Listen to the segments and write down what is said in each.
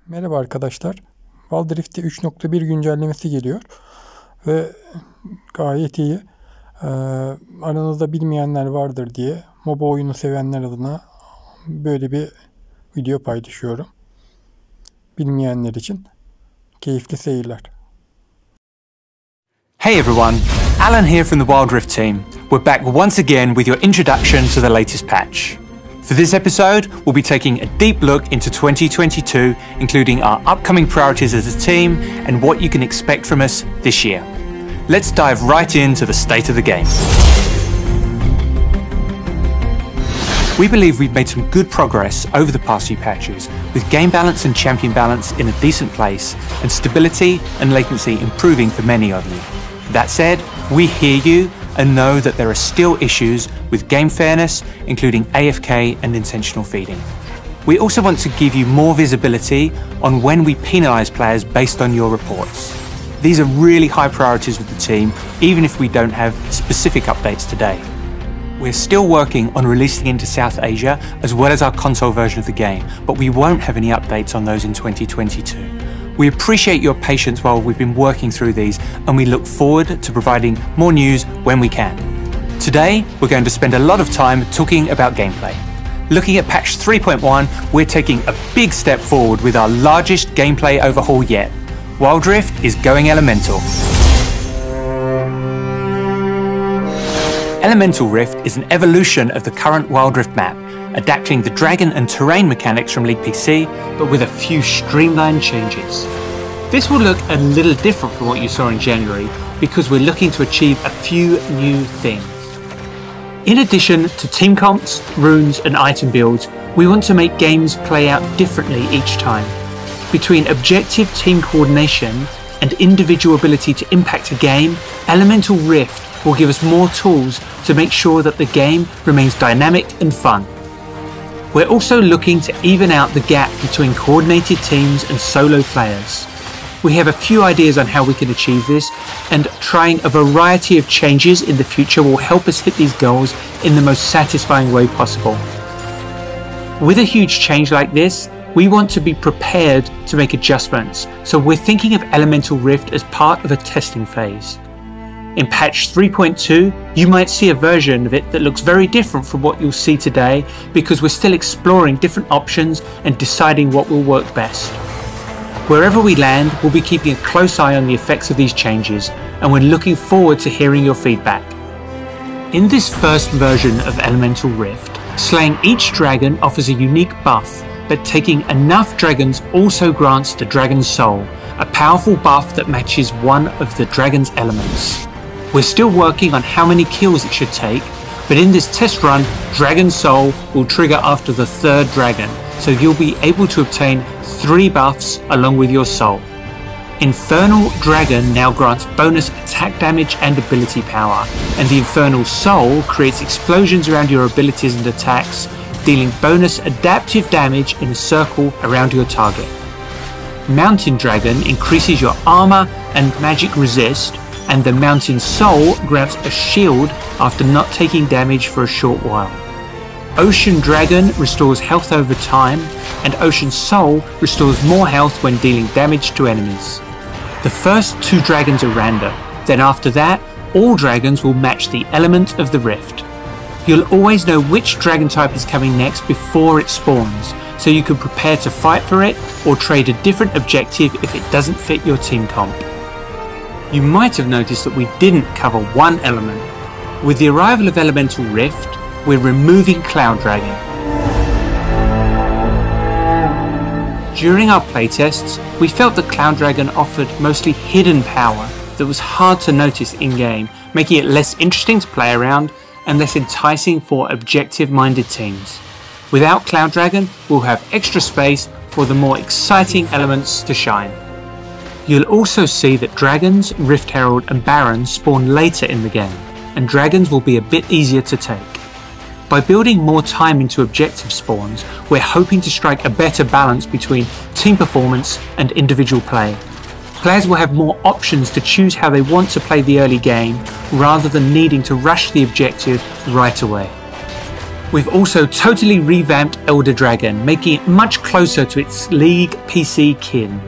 Merhaba arkadaşlar. Wildrift'te 3.1 güncellemesi geliyor ve gayet iyi. Aranızda bilmeyenler vardır diye MOBA oyunu sevenler adına böyle bir video paylaşıyorum. Bilmeyenler için keyifli seyirler. Hey everyone, Alan here from the Wild Rift team. We're back once again with your introduction to the latest patch. For this episode, we'll be taking a deep look into 2022, including our upcoming priorities as a team and what you can expect from us this year. Let's dive right into the state of the game. We believe we've made some good progress over the past few patches, with game balance and champion balance in a decent place, and stability and latency improving for many of you. That said, we hear you and know that there are still issues with game fairness, including AFK and intentional feeding. We also want to give you more visibility on when we penalise players based on your reports. These are really high priorities with the team, even if we don't have specific updates today. We're still working on releasing into South Asia as well as our console version of the game, but we won't have any updates on those in 2022. We appreciate your patience while we've been working through these, and we look forward to providing more news when we can. Today, we're going to spend a lot of time talking about gameplay. Looking at patch 3.1, we're taking a big step forward with our largest gameplay overhaul yet. Wild Rift is going elemental. Elemental Rift is an evolution of the current Wild Rift map, adapting the dragon and terrain mechanics from League PC, but with a few streamlined changes. This will look a little different from what you saw in January, because we're looking to achieve a few new things. In addition to team comps, runes and item builds, we want to make games play out differently each time. Between objective team coordination and individual ability to impact a game, Elemental Rift will give us more tools to make sure that the game remains dynamic and fun. We're also looking to even out the gap between coordinated teams and solo players. We have a few ideas on how we can achieve this, and trying a variety of changes in the future will help us hit these goals in the most satisfying way possible. With a huge change like this, we want to be prepared to make adjustments, so we're thinking of Elemental Rift as part of a testing phase. In patch 3.2, you might see a version of it that looks very different from what you'll see today, because we're still exploring different options and deciding what will work best. Wherever we land, we'll be keeping a close eye on the effects of these changes, and we're looking forward to hearing your feedback. In this first version of Elemental Rift, slaying each dragon offers a unique buff, but taking enough dragons also grants the dragon's soul, a powerful buff that matches one of the dragon's elements. We're still working on how many kills it should take, but in this test run, Dragon Soul will trigger after the third dragon, so you'll be able to obtain 3 buffs along with your soul. Infernal Dragon now grants bonus attack damage and ability power, and the Infernal Soul creates explosions around your abilities and attacks, dealing bonus adaptive damage in a circle around your target. Mountain Dragon increases your armor and magic resist, and the Mountain Soul grants a shield after not taking damage for a short while. Ocean Dragon restores health over time, and Ocean Soul restores more health when dealing damage to enemies. The first 2 dragons are random, then after that, all dragons will match the element of the rift. You'll always know which dragon type is coming next before it spawns, so you can prepare to fight for it or trade a different objective if it doesn't fit your team comp. You might have noticed that we didn't cover one element. With the arrival of Elemental Rift, we're removing Cloud Dragon. During our playtests, we felt that Cloud Dragon offered mostly hidden power that was hard to notice in-game, making it less interesting to play around and less enticing for objective-minded teams. Without Cloud Dragon, we'll have extra space for the more exciting elements to shine. You'll also see that Dragons, Rift Herald and Barons spawn later in the game, and Dragons will be a bit easier to take. By building more time into objective spawns, we're hoping to strike a better balance between team performance and individual play. Players will have more options to choose how they want to play the early game, rather than needing to rush the objective right away. we've also totally revamped Elder Dragon, making it much closer to its League PC kin.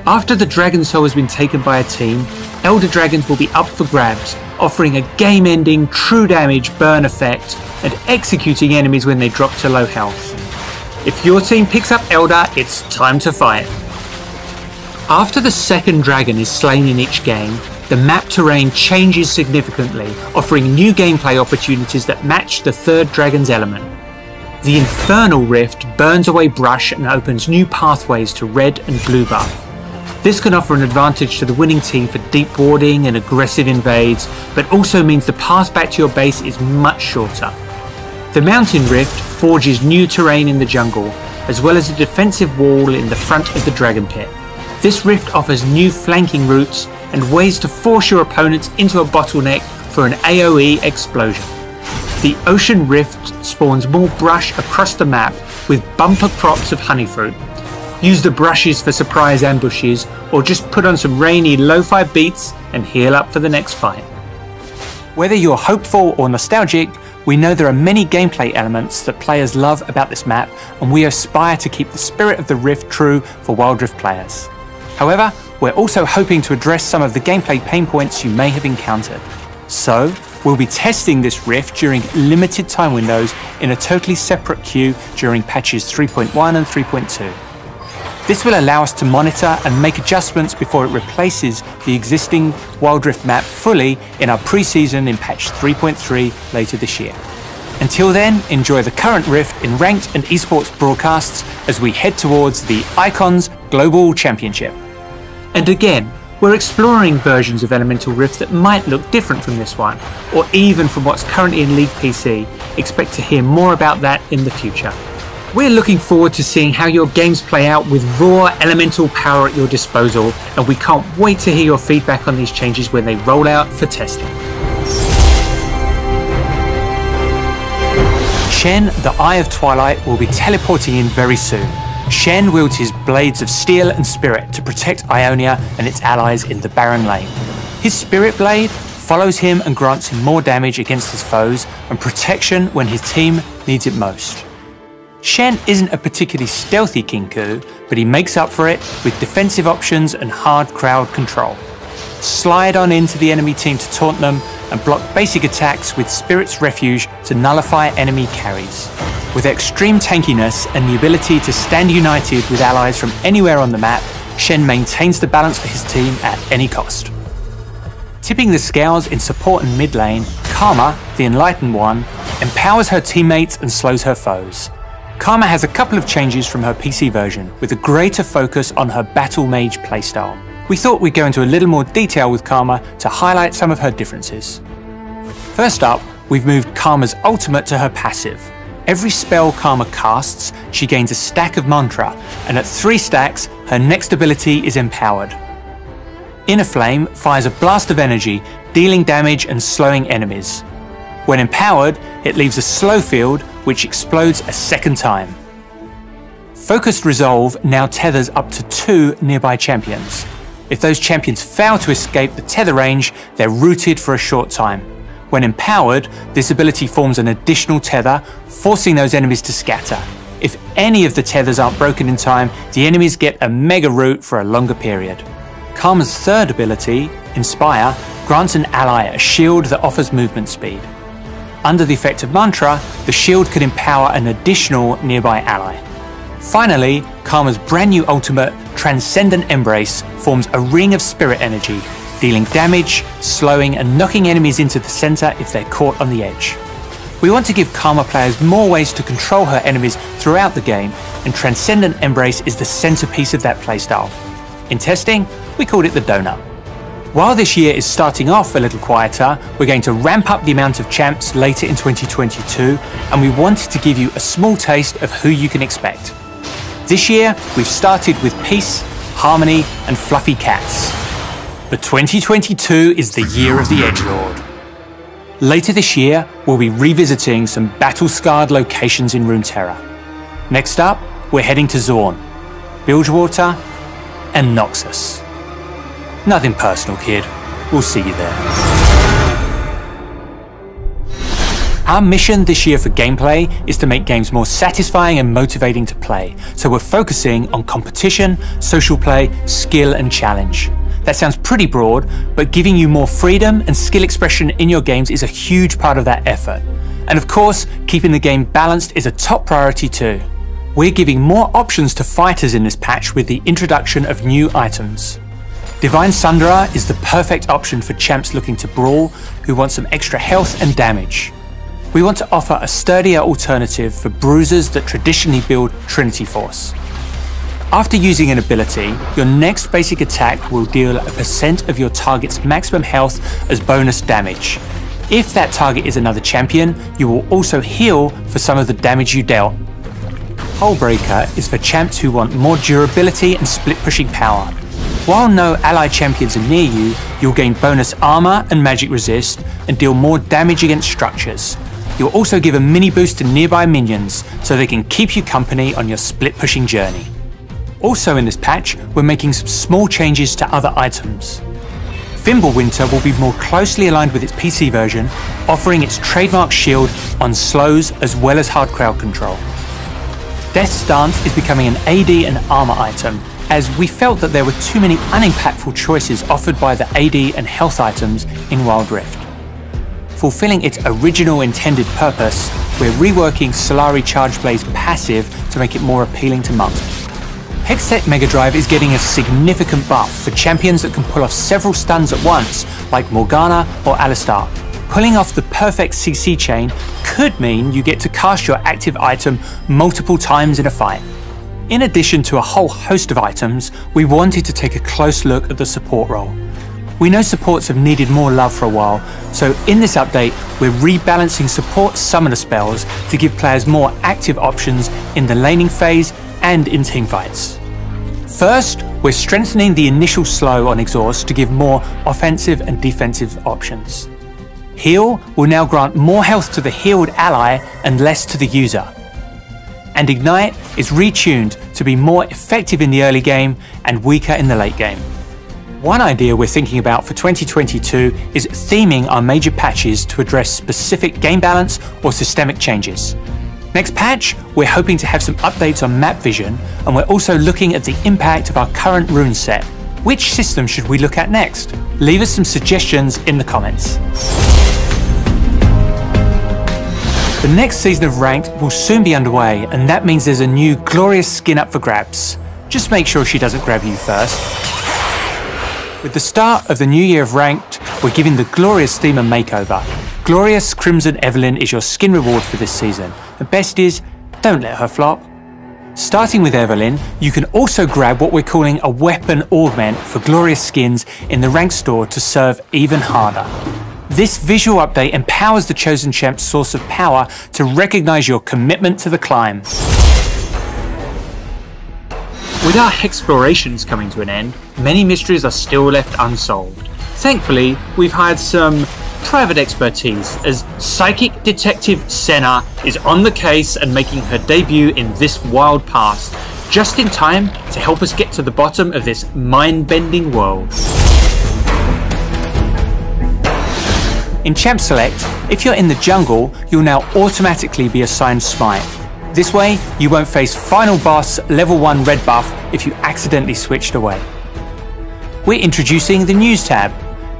After the Dragon Soul has been taken by a team, Elder Dragons will be up for grabs, offering a game-ending true damage burn effect and executing enemies when they drop to low health. If your team picks up Elder, it's time to fight. After the second dragon is slain in each game, the map terrain changes significantly, offering new gameplay opportunities that match the third dragon's element. The Infernal Rift burns away brush and opens new pathways to red and blue buff. This can offer an advantage to the winning team for deep warding and aggressive invades, but also means the path back to your base is much shorter. The Mountain Rift forges new terrain in the jungle, as well as a defensive wall in the front of the Dragon Pit. This rift offers new flanking routes and ways to force your opponents into a bottleneck for an AoE explosion. The Ocean Rift spawns more brush across the map with bumper crops of honeyfruit. Use the brushes for surprise ambushes, or just put on some rainy lo-fi beats and heal up for the next fight. Whether you're hopeful or nostalgic, we know there are many gameplay elements that players love about this map, and we aspire to keep the spirit of the Rift true for Wild Rift players. However, we're also hoping to address some of the gameplay pain points you may have encountered. So, we'll be testing this Rift during limited time windows in a totally separate queue during patches 3.1 and 3.2. This will allow us to monitor and make adjustments before it replaces the existing Wild Rift map fully in our pre-season in patch 3.3 later this year. Until then, enjoy the current Rift in ranked and esports broadcasts as we head towards the Icons Global Championship. And again, we're exploring versions of Elemental Rift that might look different from this one, or even from what's currently in League PC. Expect to hear more about that in the future. We're looking forward to seeing how your games play out with raw elemental power at your disposal, and we can't wait to hear your feedback on these changes when they roll out for testing. Shen, the Eye of Twilight, will be teleporting in very soon. Shen wields his blades of steel and spirit to protect Ionia and its allies in the Barren Lane. His spirit blade follows him and grants him more damage against his foes and protection when his team needs it most. Shen isn't a particularly stealthy Kinku, but he makes up for it with defensive options and hard crowd control. Slide on into the enemy team to taunt them and block basic attacks with Spirit's Refuge to nullify enemy carries. With extreme tankiness and the ability to stand united with allies from anywhere on the map, Shen maintains the balance for his team at any cost. Tipping the scales in support and mid lane, Karma, the Enlightened One, empowers her teammates and slows her foes. Karma has a couple of changes from her PC version, with a greater focus on her Battle Mage playstyle. We thought we'd go into a little more detail with Karma to highlight some of her differences. First up, we've moved Karma's ultimate to her passive. Every spell Karma casts, she gains a stack of mantra, and at 3 stacks, her next ability is empowered. Inner Flame fires a blast of energy, dealing damage and slowing enemies. When empowered, it leaves a slow field, which explodes a second time. Focused Resolve now tethers up to 2 nearby champions. If those champions fail to escape the tether range, they're rooted for a short time. When empowered, this ability forms an additional tether, forcing those enemies to scatter. If any of the tethers aren't broken in time, the enemies get a mega root for a longer period. Karma's third ability, Inspire, grants an ally a shield that offers movement speed. Under the effect of mantra, the shield can empower an additional nearby ally. Finally, Karma's brand new ultimate, Transcendent Embrace, forms a ring of spirit energy, dealing damage, slowing and knocking enemies into the center if they're caught on the edge. We want to give Karma players more ways to control her enemies throughout the game, and Transcendent Embrace is the centerpiece of that playstyle. In testing, we called it the donut. While this year is starting off a little quieter, we're going to ramp up the amount of champs later in 2022, and we wanted to give you a small taste of who you can expect. This year, we've started with Peace, Harmony, and Fluffy Cats. But 2022 is the year of the Edgelord. Later this year, we'll be revisiting some battle-scarred locations in Runeterra. Next up, we're heading to Zorn, Bilgewater, and Noxus. Nothing personal, kid. We'll see you there. Our mission this year for gameplay is to make games more satisfying and motivating to play, so we're focusing on competition, social play, skill and challenge. That sounds pretty broad, but giving you more freedom and skill expression in your games is a huge part of that effort. And of course, keeping the game balanced is a top priority too. We're giving more options to fighters in this patch with the introduction of new items. Divine Sundara is the perfect option for champs looking to brawl who want some extra health and damage. We want to offer a sturdier alternative for bruisers that traditionally build Trinity Force. After using an ability, your next basic attack will deal a % of your target's maximum health as bonus damage. If that target is another champion, you will also heal for some of the damage you dealt. Hullbreaker is for champs who want more durability and split pushing power. While no ally champions are near you, you'll gain bonus armor and magic resist and deal more damage against structures. You'll also give a mini boost to nearby minions so they can keep you company on your split pushing journey. Also in this patch, we're making some small changes to other items. Fimbulwinter will be more closely aligned with its PC version, offering its trademark shield on slows as well as hard crowd control. Death's Dance is becoming an AD and armor item, as we felt that there were too many unimpactful choices offered by the AD and health items in Wild Rift. Fulfilling its original intended purpose, we're reworking Solari Charge Blade's passive to make it more appealing to monks. Hextech Mega Drive is getting a significant buff for champions that can pull off several stuns at once, like Morgana or Alistar. Pulling off the perfect CC chain could mean you get to cast your active item multiple times in a fight. In addition to a whole host of items, we wanted to take a close look at the support role. We know supports have needed more love for a while, so in this update, we're rebalancing support summoner spells to give players more active options in the laning phase and in teamfights. First, we're strengthening the initial slow on exhaust to give more offensive and defensive options. Heal will now grant more health to the healed ally and less to the user. And Ignite is retuned to be more effective in the early game and weaker in the late game. One idea we're thinking about for 2022 is theming our major patches to address specific game balance or systemic changes. Next patch, we're hoping to have some updates on map vision, and we're also looking at the impact of our current rune set. Which system should we look at next? Leave us some suggestions in the comments. The next season of Ranked will soon be underway, and that means there's a new glorious skin up for grabs. Just make sure she doesn't grab you first. With the start of the new year of Ranked, we're giving the glorious theme a makeover. Glorious Crimson Evelyn is your skin reward for this season. The best is, don't let her flop. Starting with Evelyn, you can also grab what we're calling a weapon augment for glorious skins in the Ranked store to serve even harder. This visual update empowers the chosen champ's source of power to recognize your commitment to the climb. With our explorations coming to an end, many mysteries are still left unsolved. Thankfully, we've hired some private expertise, as psychic detective Senna is on the case and making her debut in this wild past, just in time to help us get to the bottom of this mind-bending world. In Champ Select, if you're in the jungle, you'll now automatically be assigned Smite. This way, you won't face final boss level 1 red buff if you accidentally switched away. We're introducing the News tab.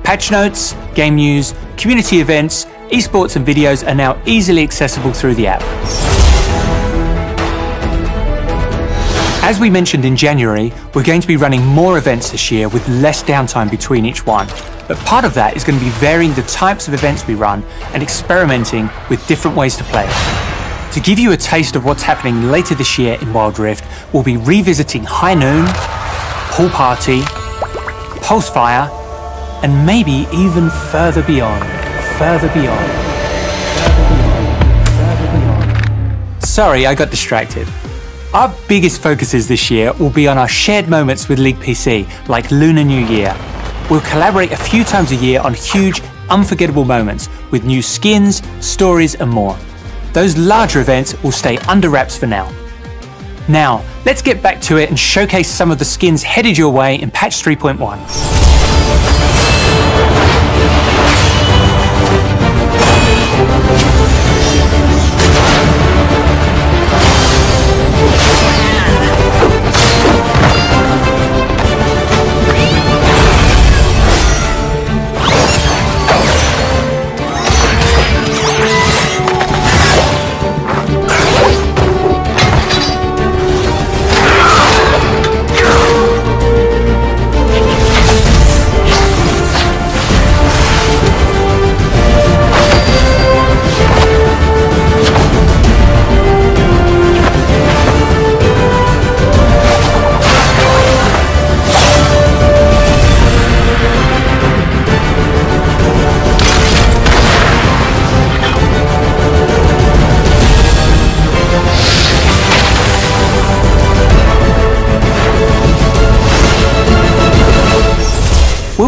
Patch notes, game news, community events, esports and videos are now easily accessible through the app. As we mentioned in January, we're going to be running more events this year with less downtime between each one. But part of that is going to be varying the types of events we run and experimenting with different ways to play. To give you a taste of what's happening later this year in Wild Rift, we'll be revisiting High Noon, Pool Party, Pulsefire, and maybe even further beyond. Sorry, I got distracted. Our biggest focuses this year will be on our shared moments with League PC, like Lunar New Year. We'll collaborate a few times a year on huge, unforgettable moments with new skins, stories, and more. Those larger events will stay under wraps for now. Now, let's get back to it and showcase some of the skins headed your way in patch 3.1.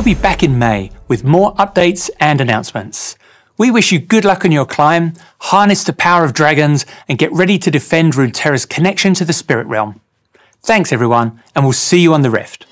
be back in May with more updates and announcements. We wish you good luck on your climb, harness the power of dragons, and get ready to defend Runeterra's connection to the spirit realm. Thanks everyone, and we'll see you on the Rift.